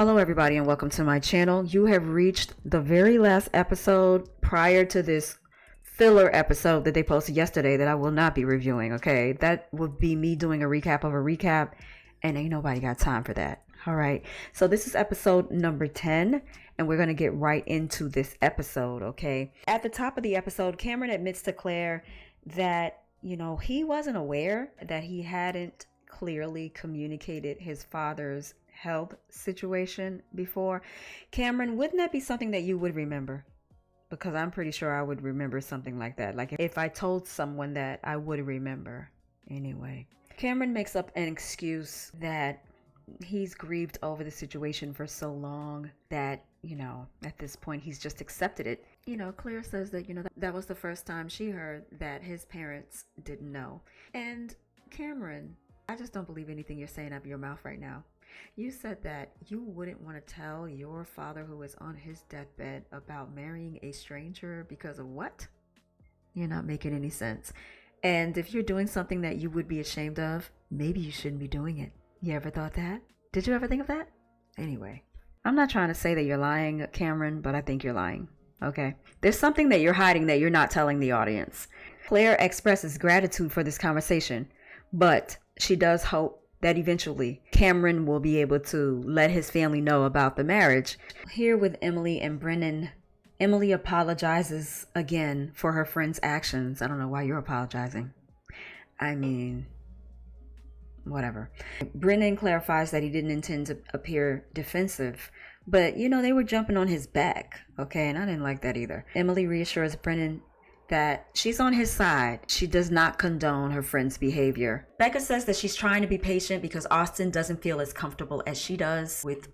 Hello everybody and welcome to my channel. You have reached the very last episode prior to this filler episode that they posted yesterday that I will not be reviewing, okay? That would be me doing a recap of a recap, and ain't nobody got time for that. All right, so this is episode number 10, and we're going to get right into this episode, okay? At the top of the episode, Cameron admits to Claire that, he wasn't aware that he hadn't clearly communicated his father's health situation before. Cameron, wouldn't that be something that you would remember? Because I'm pretty sure I would remember something like that. Like if I told someone that, I would remember. Anyway, Cameron makes up an excuse that he's grieved over the situation for so long that, at this point he's just accepted it. Claire says that, that was the first time she heard that his parents didn't know. And Cameron, I just don't believe anything you're saying out of your mouth right now. You said that you wouldn't want to tell your father who is on his deathbed about marrying a stranger because of what? You're not making any sense. And if you're doing something that you would be ashamed of, maybe you shouldn't be doing it. You ever thought that? Did you ever think of that? Anyway, I'm not trying to say that you're lying, Cameron, but I think you're lying. Okay? There's something that you're hiding that you're not telling the audience. Claire expresses gratitude for this conversation, but she does hope that eventually Cameron will be able to let his family know about the marriage. Here with Emily and Brennan, Emily apologizes again for her friend's actions. I don't know why you're apologizing. I mean, whatever. Brennan clarifies that he didn't intend to appear defensive, but they were jumping on his back, okay? And I didn't like that either. Emily reassures Brennan that she's on his side. She does not condone her friend's behavior. Becca says that she's trying to be patient because Austin doesn't feel as comfortable as she does with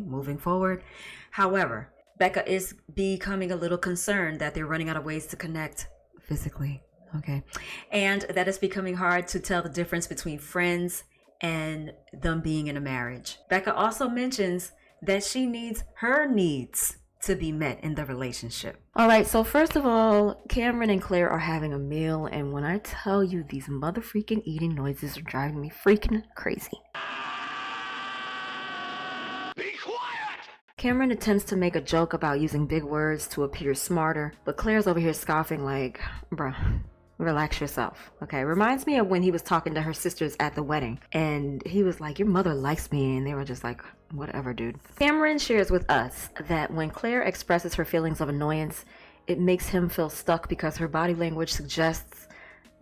moving forward. However, Becca is becoming a little concerned that they're running out of ways to connect physically, okay? And that it's becoming hard to tell the difference between friends and them being in a marriage. Becca also mentions that she needs her needs to be met in the relationship. All right, so first of all, Cameron and Claire are having a meal, and when I tell you these mother freaking eating noises are driving me freaking crazy. Be quiet! Cameron attempts to make a joke about using big words to appear smarter, but Claire's over here scoffing like, bruh, relax yourself, okay? Reminds me of when he was talking to her sisters at the wedding, and he was like, your mother likes me, and they were just like, whatever, dude. Cameron shares with us that when Claire expresses her feelings of annoyance, it makes him feel stuck because her body language suggests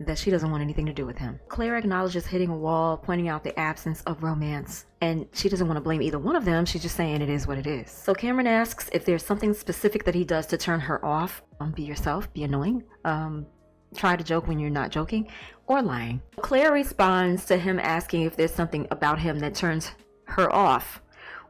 that she doesn't want anything to do with him. Claire acknowledges hitting a wall, pointing out the absence of romance, and she doesn't want to blame either one of them. She's just saying it is what it is. So Cameron asks if there's something specific that he does to turn her off. Be yourself, be annoying. Try to joke when you're not joking, or lying. Claire responds to him asking if there's something about him that turns her off,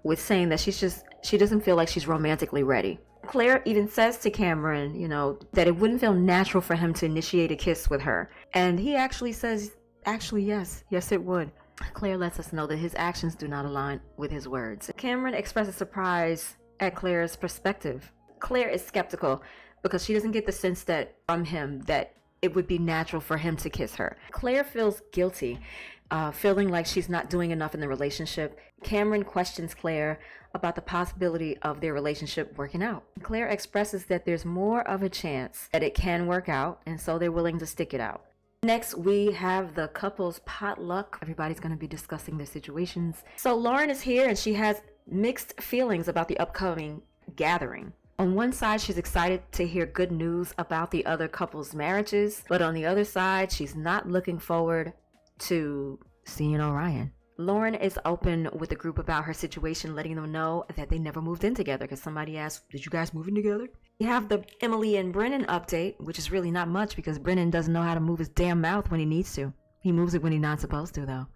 with saying that she doesn't feel like she's romantically ready. Claire even says to Cameron, that it wouldn't feel natural for him to initiate a kiss with her. And he actually says, yes, it would. Claire lets us know that his actions do not align with his words. Cameron expresses surprise at Claire's perspective. Claire is skeptical because she doesn't get the sense that from him that it would be natural for him to kiss her. Claire feels guilty, feeling like she's not doing enough in the relationship. Cameron questions Claire about the possibility of their relationship working out. Claire expresses that there's more of a chance that it can work out, and so they're willing to stick it out. Next, we have the couple's potluck. Everybody's going to be discussing their situations. So Lauren is here, and she has mixed feelings about the upcoming gathering. On one side, she's excited to hear good news about the other couple's marriages, but on the other side, she's not looking forward to seeing Orion. Lauren is open with the group about her situation, letting them know that they never moved in together because somebody asked, did you guys move in together? We have the Emily and Brennan update, which is really not much because Brennan doesn't know how to move his damn mouth when he needs to. He moves it when he's not supposed to, though.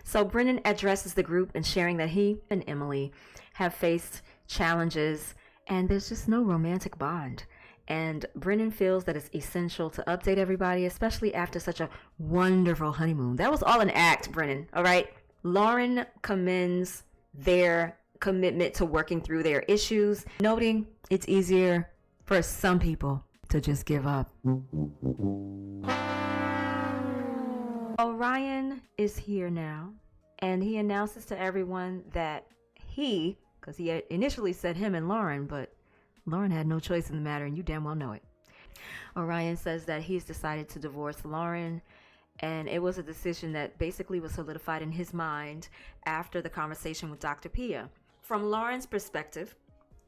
So Brennan addresses the group and sharing that he and Emily have faced challenges and there's just no romantic bond. And Brennan feels that it's essential to update everybody, especially after such a wonderful honeymoon. That was all an act, Brennan, all right? Lauren commends their commitment to working through their issues, noting it's easier for some people to just give up. Orion is here now, and he announces to everyone that he, because he had initially said him and Lauren, but Lauren had no choice in the matter, and you damn well know it. Orion says that he's decided to divorce Lauren, and it was a decision that basically was solidified in his mind after the conversation with Dr. Pia. From Lauren's perspective,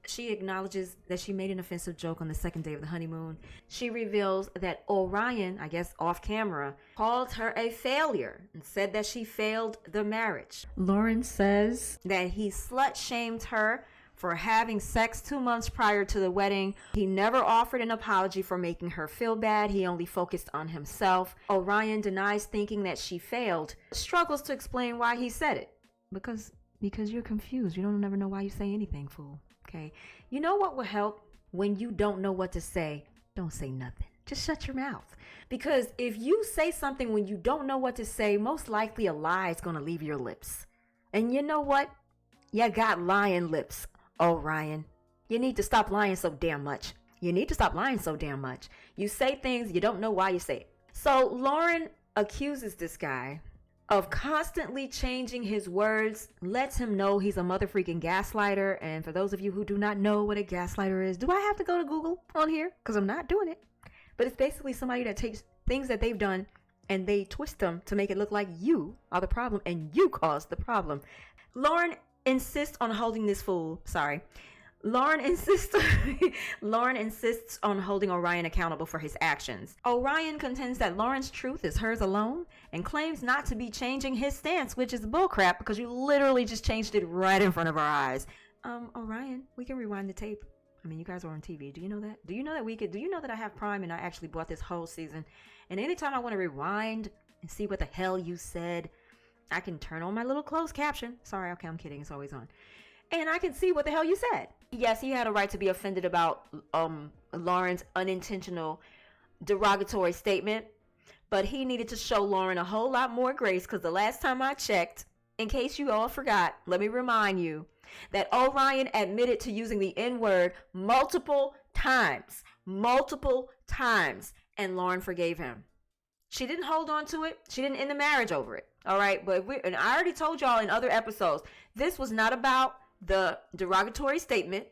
she acknowledges that she made an offensive joke on the second day of the honeymoon. She reveals that Orion, I guess off camera, called her a failure and said that she failed the marriage. Lauren says that he slut-shamed her for having sex 2 months prior to the wedding. He never offered an apology for making her feel bad. He only focused on himself. Orion denies thinking that she failed, struggles to explain why he said it. Because you're confused. You don't never know why you say anything, fool. Okay. You know what will help? When you don't know what to say, don't say nothing. Just shut your mouth. Because if you say something when you don't know what to say, most likely a lie is going to leave your lips. And you know what? You got lying lips, Orion. You need to stop lying so damn much. You say things you don't know why you say it. So Lauren accuses this guy of constantly changing his words, lets him know he's a motherfreaking gaslighter. And for those of you who do not know what a gaslighter is, do I have to go to Google on here? Because I'm not doing it. But it's basically somebody that takes things that they've done and they twist them to make it look like you are the problem and you caused the problem. Lauren insists on holding this fool. Lauren insists on holding Orion accountable for his actions. Orion contends that Lauren's truth is hers alone and claims not to be changing his stance, which is bullcrap because you literally just changed it right in front of our eyes. Orion, we can rewind the tape. I mean, you guys are on TV. Do you know that? Do you know that I have Prime and I actually bought this whole season? And anytime I want to rewind and see what the hell you said, I can turn on my little closed caption. Sorry, okay, I'm kidding. It's always on. And I can see what the hell you said. Yes, he had a right to be offended about Lauren's unintentional derogatory statement, but he needed to show Lauren a whole lot more grace because the last time I checked, in case you all forgot, let me remind you that Orion admitted to using the N-word multiple times, and Lauren forgave him. She didn't hold on to it. She didn't end the marriage over it. All right, but and I already told y'all in other episodes, this was not about the derogatory statement.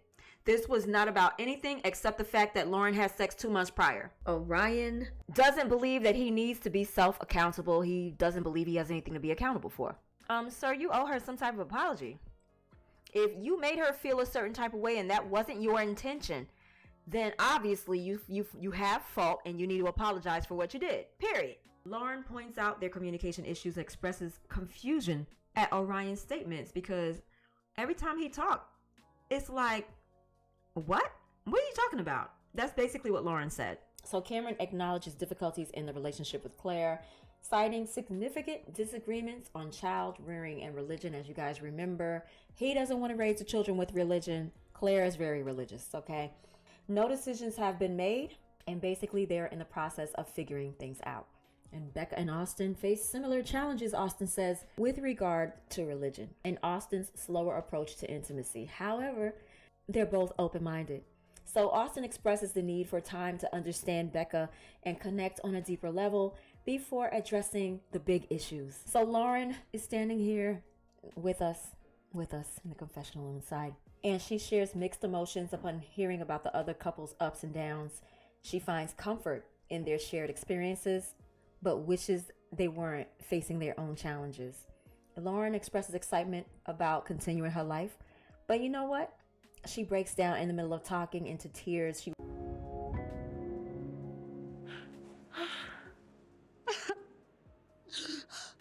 This was not about anything except the fact that Lauren had sex 2 months prior. Orion doesn't believe that he needs to be self-accountable. He doesn't believe he has anything to be accountable for. Sir, you owe her some type of apology. If you made her feel a certain type of way and that wasn't your intention, then obviously you have fault and you need to apologize for what you did. Period. Lauren points out their communication issues and expresses confusion at Orion's statements because every time he talked, it's like, what? What are you talking about? That's basically what Lauren said. So Cameron acknowledges difficulties in the relationship with Claire, citing significant disagreements on child rearing and religion. As you guys remember, he doesn't want to raise the children with religion. Claire is very religious, okay? No decisions have been made, and basically they're in the process of figuring things out. And Becca and Austin face similar challenges, Austin says, with regard to religion and Austin's slower approach to intimacy. However, they're both open-minded. So Austin expresses the need for time to understand Becca and connect on a deeper level before addressing the big issues. So Lauren is standing here with us in the confessional inside. And she shares mixed emotions upon hearing about the other couple's ups and downs. She finds comfort in their shared experiences, but wishes they weren't facing their own challenges. Lauren expresses excitement about continuing her life, but you know what? She breaks down in the middle of talking into tears. She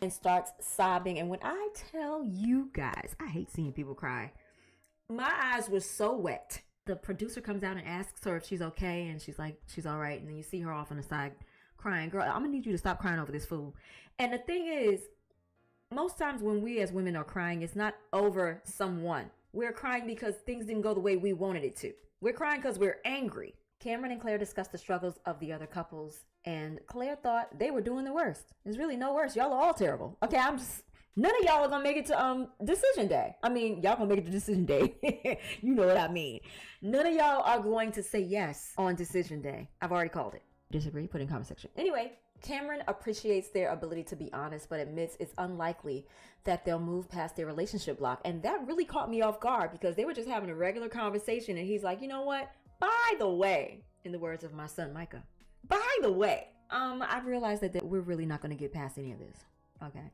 and starts sobbing. And when I tell you guys, I hate seeing people cry. My eyes were so wet. The producer comes out and asks her if she's okay, and she's like, she's all right. And then you see her off on the side crying. Girl, I'm gonna need you to stop crying over this fool. And the thing is, most times when we as women are crying, it's not over someone. We're crying because things didn't go the way we wanted it to. We're crying because we're angry. Cameron and Claire discussed the struggles of the other couples, and Claire thought they were doing the worst. There's really no worst. Y'all are all terrible. Okay, none of y'all are gonna make it to decision day. I mean, y'all gonna make it to decision day. You know what I mean. None of y'all are going to say yes on decision day. I've already called it. Disagree? Put in comment section. Anyway, Cameron appreciates their ability to be honest, but admits it's unlikely that they'll move past their relationship block. And that really caught me off guard because they were just having a regular conversation. And he's like, you know what? By the way, in the words of my son, Micah, by the way, I've realized that we're really not going to get past any of this. Okay.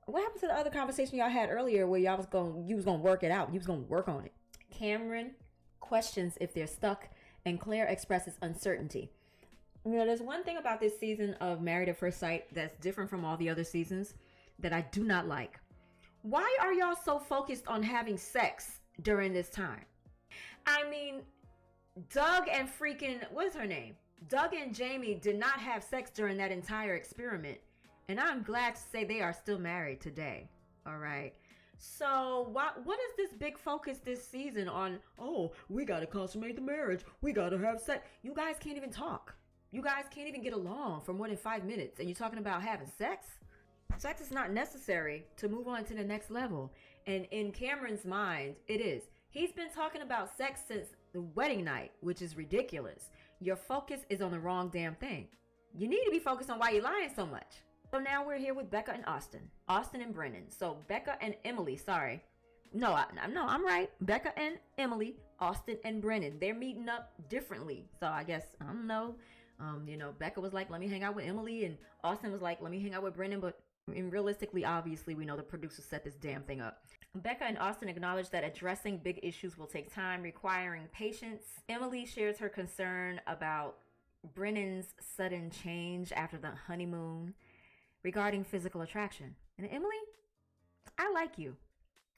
What happened to the other conversation y'all had earlier where you was going to work it out? You was going to work on it. Cameron questions if they're stuck and Claire expresses uncertainty. You know, there's one thing about this season of Married at First Sight that's different from all the other seasons that I do not like. Why are y'all so focused on having sex during this time? I mean, Doug and freaking, what is her name? Doug and Jamie did not have sex during that entire experiment. And I'm glad to say they are still married today. All right. So what is this big focus this season on? Oh, we got to consummate the marriage. We got to have sex. You guys can't even talk. You guys can't even get along for more than 5 minutes. And you're talking about having sex? Sex is not necessary to move on to the next level. And in Cameron's mind, it is. He's been talking about sex since the wedding night, which is ridiculous. Your focus is on the wrong damn thing. You need to be focused on why you're lying so much. So now we're here with Becca and Austin and Brennan. So Becca and Emily, sorry. No, I'm right. Becca and Emily, Austin and Brennan. They're meeting up differently. So I guess, I don't know. Becca was like, let me hang out with Emily. And Austin was like, let me hang out with Brennan. But realistically, obviously, we know the producers set this damn thing up. Becca and Austin acknowledge that addressing big issues will take time, requiring patience. Emily shares her concern about Brennan's sudden change after the honeymoon regarding physical attraction. And Emily, I like you.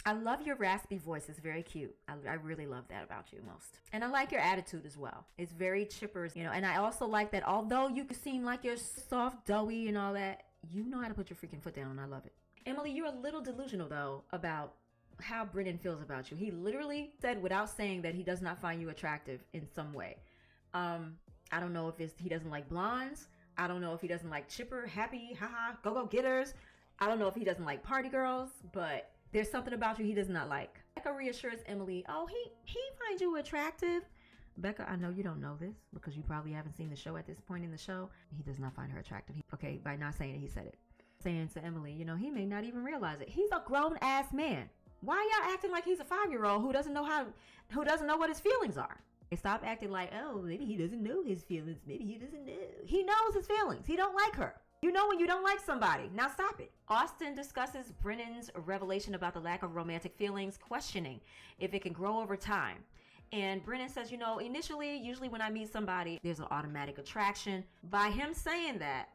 I love your raspy voice. It's very cute. I really love that about you most. And I like your attitude as well. It's very chipper, and I also like that although you seem like you're soft, doughy and all that, you know how to put your freaking foot down, and I love it. Emily, you're a little delusional though about how Brennan feels about you. He literally said without saying that he does not find you attractive in some way. I don't know if he doesn't like blondes. I don't know if he doesn't like chipper, happy, haha, go getters. I don't know if he doesn't like party girls, but there's something about you he does not like. Becca reassures Emily, oh, he finds you attractive. Becca, I know you don't know this because you probably haven't seen the show at this point in the show. He does not find her attractive. By not saying it, he said it. Saying to Emily, he may not even realize it. He's a grown ass man. Why y'all acting like he's a 5-year-old who doesn't know what his feelings are? And stop acting like, oh, maybe he doesn't know his feelings. Maybe he doesn't know. He knows his feelings. He don't like her. You know when you don't like somebody. Now stop it. Austin discusses Brennan's revelation about the lack of romantic feelings, questioning if it can grow over time. And Brennan says, usually when I meet somebody, there's an automatic attraction. By him saying that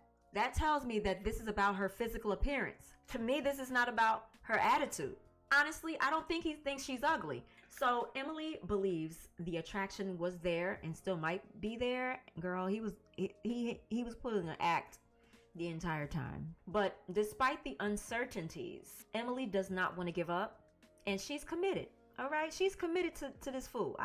tells me that this is about her physical appearance. To me, this is not about her attitude. Honestly, I don't think he thinks she's ugly. So Emily believes the attraction was there and still might be there. Girl, he was pulling an act the entire time. But despite the uncertainties, Emily does not want to give up, and she's committed. All right, she's committed to this fool.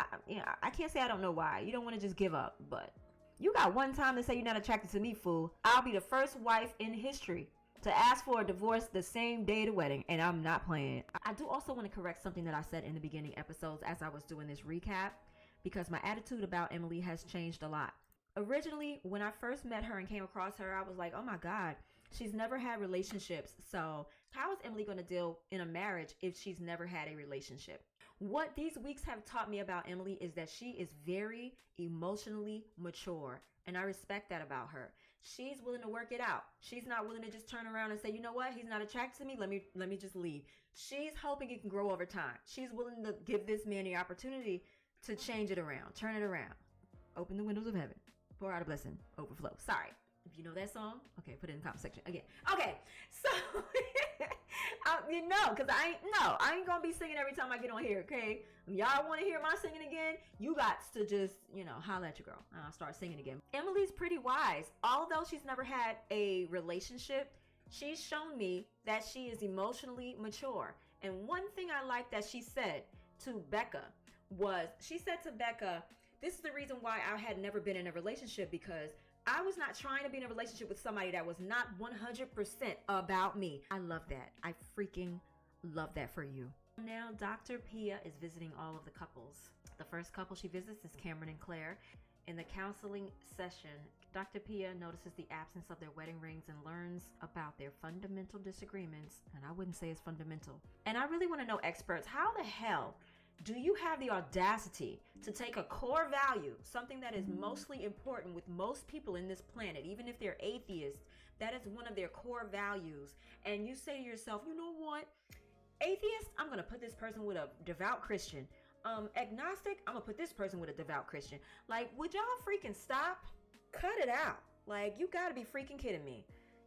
I can't say I don't know why. You don't want to just give up, but you got one time to say you're not attracted to me, fool. I'll be the first wife in history to ask for a divorce the same day of the wedding, and I'm not playing. I do also want to correct something that I said in the beginning episodes as I was doing this recap, because my attitude about Emily has changed a lot. Originally, when I first met her and came across her, I was like, oh my God, she's never had relationships. So how is Emily going to deal in a marriage if she's never had a relationship? What these weeks have taught me about Emily is that she is very emotionally mature. And I respect that about her. She's willing to work it out. She's not willing to just turn around and say, you know what? He's not attracted to me. Let me just leave. She's hoping it can grow over time. She's willing to give this man the opportunity to change it around, turn it around, open the windows of heaven. Pour out a blessing, overflow. Sorry. If you know that song, okay, put it in the comment section again. Okay, so, because I ain't going to be singing every time I get on here, okay? If y'all want to hear my singing again, you got to just, holler at your girl. And I'll start singing again. Emily's pretty wise. Although she's never had a relationship, she's shown me that she is emotionally mature. And one thing I like that she said to Becca was, this is the reason why I had never been in a relationship, because I was not trying to be in a relationship with somebody that was not 100% about me. I love that. I freaking love that for you. Now, Dr. Pia is visiting all of the couples. The first couple she visits is Cameron and Claire. In the counseling session, Dr. Pia notices the absence of their wedding rings and learns about their fundamental disagreements. And I wouldn't say it's fundamental. And I really want to know, experts, how the hell do you have the audacity to take a core value, something that is mostly important with most people in this planet, even if they're atheists, that is one of their core values, and you say to yourself, you know what, atheist, I'm going to put this person with a devout Christian. Agnostic, I'm going to put this person with a devout Christian. Like, would y'all freaking stop? Cut it out. Like, you got to be freaking kidding me.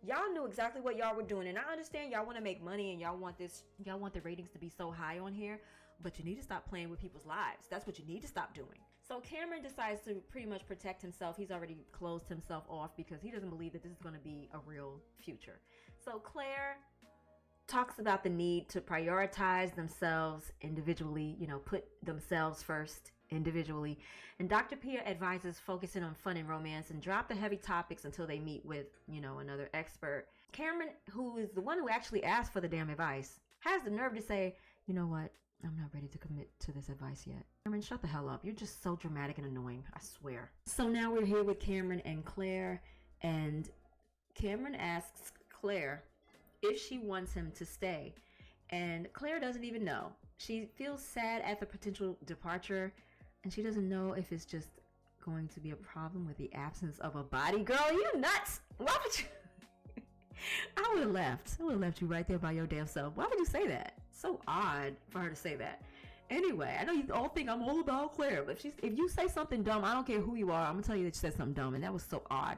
Y'all knew exactly what y'all were doing, and I understand y'all want to make money and y'all want the ratings to be so high on here, but you need to stop playing with people's lives. That's what you need to stop doing. So Cameron decides to pretty much protect himself. He's already closed himself off because he doesn't believe that this is going to be a real future. So Claire talks about the need to prioritize themselves individually, put themselves first individually. And Dr. Pia advises focusing on fun and romance and drop the heavy topics until they meet with, another expert. Cameron, who is the one who actually asked for the damn advice, has the nerve to say, you know what? I'm not ready to commit to this advice yet. Cameron, shut the hell up. You're just so dramatic and annoying. I swear. So now we're here with Cameron and Claire, and Cameron asks Claire if she wants him to stay. And Claire doesn't even know. She feels sad at the potential departure, and she doesn't know if it's just going to be a problem with the absence of a body. Girl, you nuts! Why would you? I would have left. I would have left you right there by your damn self. Why would you say that? So odd for her to say that. Anyway, I know you all think I'm all about Claire, but if you say something dumb, I don't care who you are, I'm gonna tell you that you said something dumb, and that was so odd.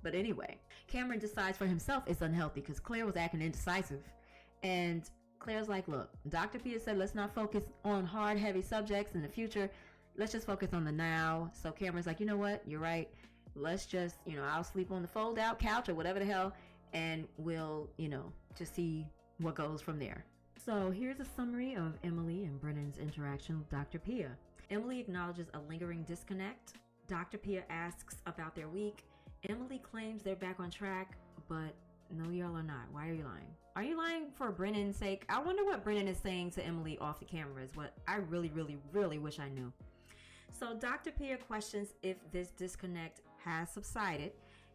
But anyway, Cameron decides for himself it's unhealthy because Claire was acting indecisive. And Claire's like, look, Dr. Pia said let's not focus on hard, heavy subjects in the future. Let's just focus on the now. So Cameron's like, you know what? You're right. Let's just, I'll sleep on the fold out couch or whatever the hell, and we'll, just see what goes from there. So here's a summary of Emily and Brennan's interaction with Dr. Pia. Emily acknowledges a lingering disconnect. Dr. Pia asks about their week. Emily claims they're back on track, but no, y'all are not. Why are you lying? Are you lying for Brennan's sake? I wonder what Brennan is saying to Emily off the camera is what I really, really, really wish I knew. So Dr. Pia questions if this disconnect has subsided.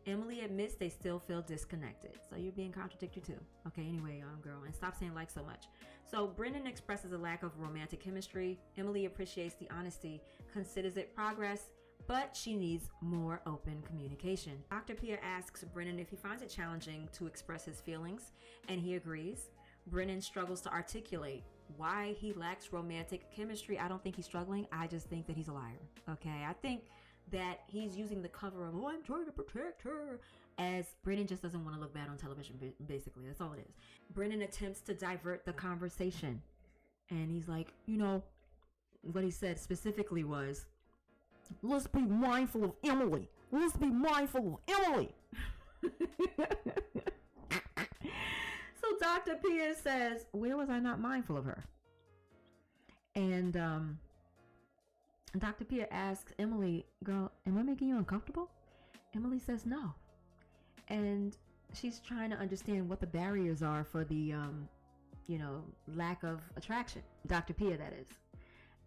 Emily admits they still feel disconnected. So you're being contradictory too. Okay, anyway, girl, and stop saying like so much. So Brennan expresses a lack of romantic chemistry. Emily appreciates the honesty, considers it progress, but she needs more open communication. Dr. Pia asks Brennan if he finds it challenging to express his feelings, and he agrees. Brennan struggles to articulate why he lacks romantic chemistry. I don't think he's struggling. I just think that he's a liar. Okay, I think that he's using the cover of, I'm trying to protect her, as Brennan just doesn't want to look bad on television, basically. That's all it is. Brennan attempts to divert the conversation, and he's like, what he said specifically was, let's be mindful of Emily. Let's be mindful of Emily. So Dr. Pia says, where was I not mindful of her? And Dr. Pia asks Emily, girl, am I making you uncomfortable? Emily says no. And she's trying to understand what the barriers are for the, lack of attraction. Dr. Pia, that is.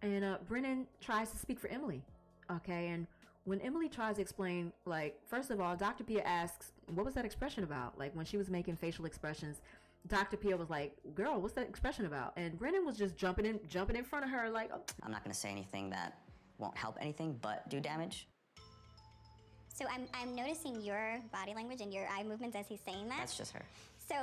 And Brennan tries to speak for Emily. Okay, and when Emily tries to explain, like, first of all, Dr. Pia asks, what was that expression about? Like, when she was making facial expressions, Dr. Pia was like, girl, what's that expression about? And Brennan was just jumping in front of her like, oh. I'm not going to say anything that won't help anything but do damage. So I'm noticing your body language and your eye movements as he's saying that. That's just her. So,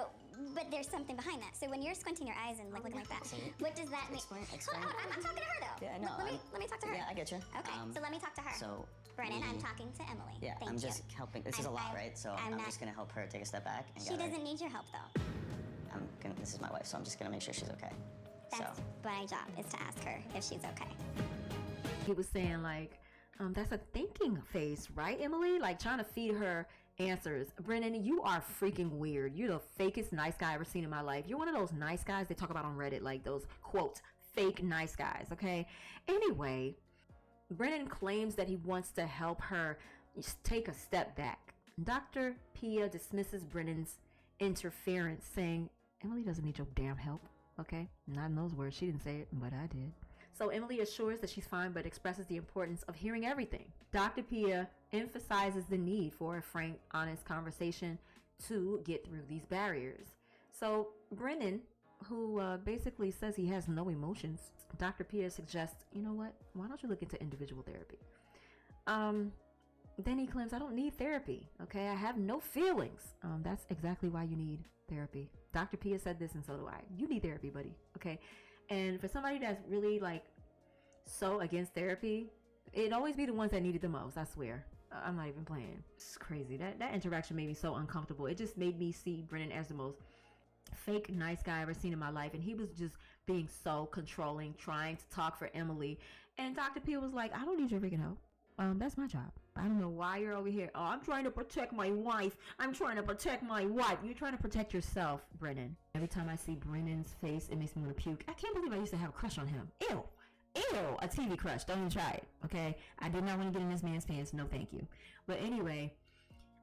but there's something behind that. So when you're squinting your eyes and looking like that, what does that mean? Explain. Hold on, I'm talking to her though. Yeah, I know. Let me talk to her. Yeah, I get you. Okay, so let me talk to her. So, Brennan, I'm talking to Emily. Yeah, Thank I'm you. just helping. This is a lot, right? So I'm just gonna help her take a step back. And she doesn't need your help though. This is my wife, so I'm just gonna make sure she's okay. That's my job, is to ask her if she's okay. He was saying like, that's a thinking face, right, Emily? Like trying to feed her answers. Brennan, you are freaking weird. You're the fakest nice guy I've ever seen in my life. You're one of those nice guys they talk about on Reddit, like those quotes, fake nice guys, okay? Anyway, Brennan claims that he wants to help her take a step back. Dr. Pia dismisses Brennan's interference, saying, Emily doesn't need your damn help, okay? Not in those words. She didn't say it, but I did. So Emily assures that she's fine, but expresses the importance of hearing everything. Dr. Pia emphasizes the need for a frank, honest conversation to get through these barriers. So Brennan, who basically says he has no emotions, Dr. Pia suggests, you know what, why don't you look into individual therapy? Then he claims, I don't need therapy, okay? I have no feelings. That's exactly why you need therapy. Dr. Pia said this, and so do I. You need therapy, buddy, okay? And for somebody that's really like so against therapy, it'd always be the ones that need it the most, I swear. I'm not even playing. It's crazy. That interaction made me so uncomfortable. It just made me see Brennan as the most fake nice guy I've ever seen in my life, and he was just being so controlling, trying to talk for Emily. And Dr. Pia was like, I don't need your freaking help. That's my job. I don't know why you're over here. Oh, I'm trying to protect my wife. I'm trying to protect my wife. You're trying to protect yourself, Brennan. Every time I see Brennan's face, it makes me want to puke. I can't believe I used to have a crush on him. Ew, a TV crush. Don't even try it, okay? I did not want to get in this man's pants. No, thank you. But anyway,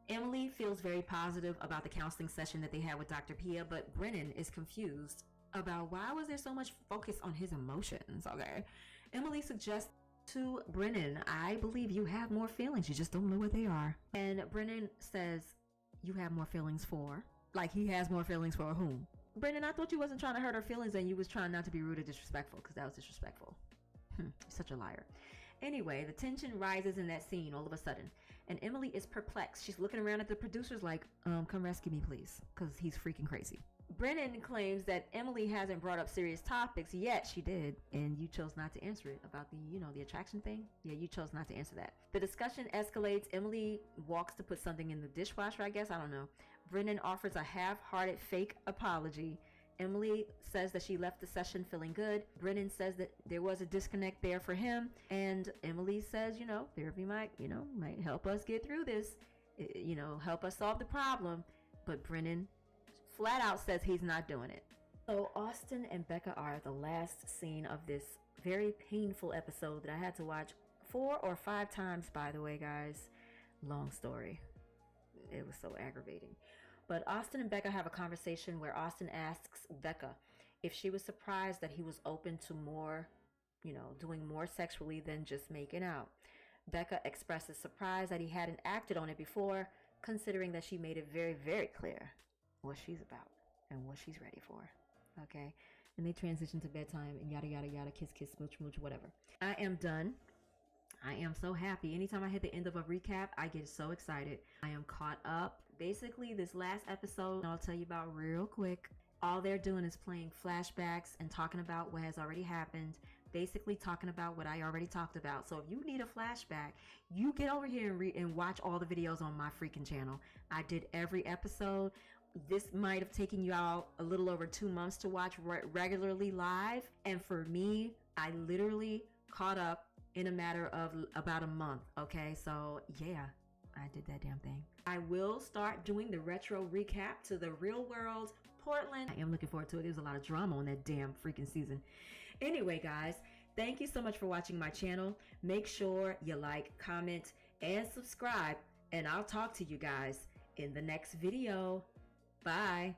Emily feels very positive about the counseling session that they had with Dr. Pia, but Brennan is confused about why was there so much focus on his emotions, okay? Emily suggests to Brennan, I believe you have more feelings, you just don't know what they are. And Brennan says, you have more feelings for? Like he has more feelings for whom? Brennan, I thought you wasn't trying to hurt her feelings and you was trying not to be rude or disrespectful, because that was disrespectful. You're such a liar. Anyway, the tension rises in that scene all of a sudden, and Emily is perplexed. She's looking around at the producers like, come rescue me please, because he's freaking crazy. Brennan claims that Emily hasn't brought up serious topics yet. She did, and you chose not to answer it about the attraction thing. Yeah, you chose not to answer that. The discussion escalates. Emily walks to put something in the dishwasher, I guess. I don't know. Brennan offers a half-hearted fake apology. Emily says that she left the session feeling good. Brennan says that there was a disconnect there for him. And Emily says, therapy might help us get through this, help us solve the problem. But Brennan flat out says he's not doing it. So Austin and Becca are the last scene of this very painful episode that I had to watch 4 or 5 times, by the way, guys. Long story. It was so aggravating. But Austin and Becca have a conversation where Austin asks Becca if she was surprised that he was open to more, doing more sexually than just making out. Becca expresses surprise that he hadn't acted on it before, considering that she made it very, very clear what she's about and what she's ready for. Okay, and they transition to bedtime and yada yada yada, kiss kiss, smooch smooch, whatever. I am done. I am so happy. Anytime I hit the end of a recap, I get so excited. I am caught up. Basically, this last episode I'll tell you about real quick. All they're doing is playing flashbacks and talking about what has already happened, basically talking about what I already talked about. So if you need a flashback, you get over here and watch all the videos on my freaking channel. I did every episode. This might have taken you out a little over 2 months to watch regularly live. And for me, I literally caught up in a matter of about a month. Okay, so yeah, I did that damn thing. I will start doing the retro recap to the real world Portland. I am looking forward to it. There's a lot of drama on that damn freaking season. Anyway, guys, thank you so much for watching my channel. Make sure you like, comment, and subscribe, and I'll talk to you guys in the next video. Bye.